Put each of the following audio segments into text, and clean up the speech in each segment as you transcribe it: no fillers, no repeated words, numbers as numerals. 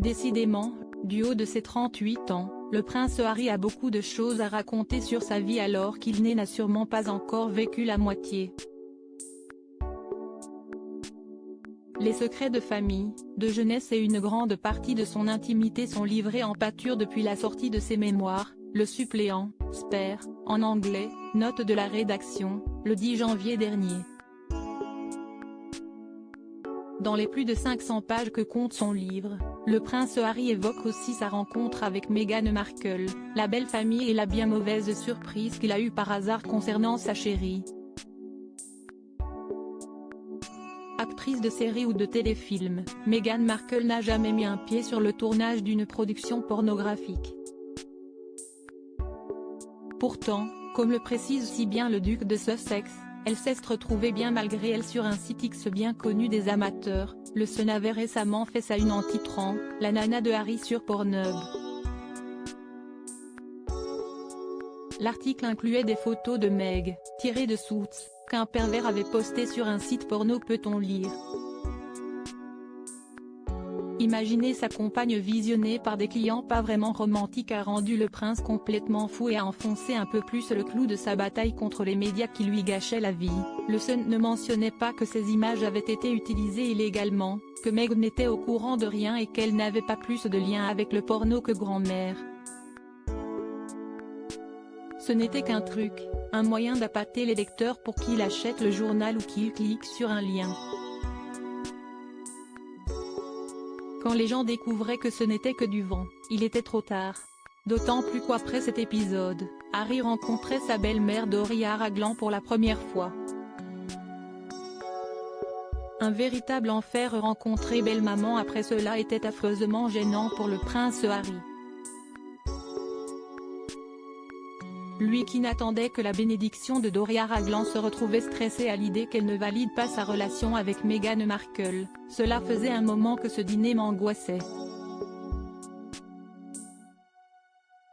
Décidément, du haut de ses 38 ans, le prince Harry a beaucoup de choses à raconter sur sa vie alors qu'il n'a sûrement pas encore vécu la moitié. Les secrets de famille, de jeunesse et une grande partie de son intimité sont livrés en pâture depuis la sortie de ses mémoires, Le Suppléant, Spare, en anglais, note de la rédaction, le 10 janvier dernier. Dans les plus de 500 pages que compte son livre, le prince Harry évoque aussi sa rencontre avec Meghan Markle, la belle famille et la bien mauvaise surprise qu'il a eue par hasard concernant sa chérie. Actrice de série ou de téléfilm, Meghan Markle n'a jamais mis un pied sur le tournage d'une production pornographique. Pourtant, comme le précise si bien le duc de Sussex, elle s'est retrouvée bien malgré elle sur un site X bien connu des amateurs. Le Sun avait récemment fait sa une en titrant « La nana de Harry sur Pornhub ». L'article incluait des photos de Meg, tirées de Suits, qu'un pervers avait posté sur un site porno peut-on lire. Imaginer sa compagne visionnée par des clients pas vraiment romantiques a rendu le prince complètement fou et a enfoncé un peu plus le clou de sa bataille contre les médias qui lui gâchaient la vie. Le Sun ne mentionnait pas que ces images avaient été utilisées illégalement, que Meg n'était au courant de rien et qu'elle n'avait pas plus de lien avec le porno que grand-mère. Ce n'était qu'un truc, un moyen d'appâter les lecteurs pour qu'ils achètent le journal ou qu'ils cliquent sur un lien. Quand les gens découvraient que ce n'était que du vent, il était trop tard. D'autant plus qu'après cet épisode, Harry rencontrait sa belle-mère Doria Ragland pour la première fois. Un véritable enfer. Rencontrer belle-maman après cela était affreusement gênant pour le prince Harry. Lui qui n'attendait que la bénédiction de Doria Ragland se retrouvait stressé à l'idée qu'elle ne valide pas sa relation avec Meghan Markle. Cela faisait un moment que ce dîner m'angoissait.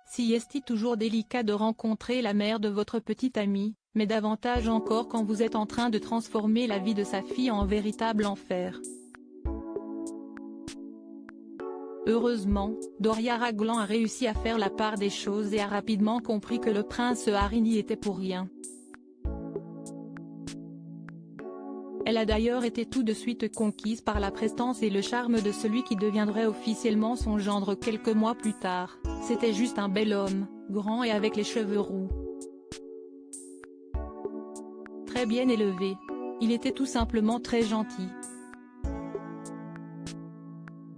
Si est toujours délicat de rencontrer la mère de votre petite amie, mais davantage encore quand vous êtes en train de transformer la vie de sa fille en véritable enfer. Heureusement, Doria Ragland a réussi à faire la part des choses et a rapidement compris que le prince Harry n'y était pour rien. Elle a d'ailleurs été tout de suite conquise par la prestance et le charme de celui qui deviendrait officiellement son gendre quelques mois plus tard. C'était juste un bel homme, grand et avec les cheveux roux. Très bien élevé. Il était tout simplement très gentil.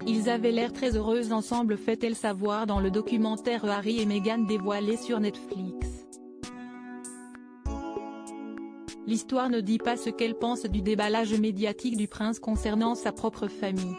Ils avaient l'air très heureux ensemble, fait-elle savoir dans le documentaire Harry et Meghan dévoilé sur Netflix. L'histoire ne dit pas ce qu'elle pense du déballage médiatique du prince concernant sa propre famille.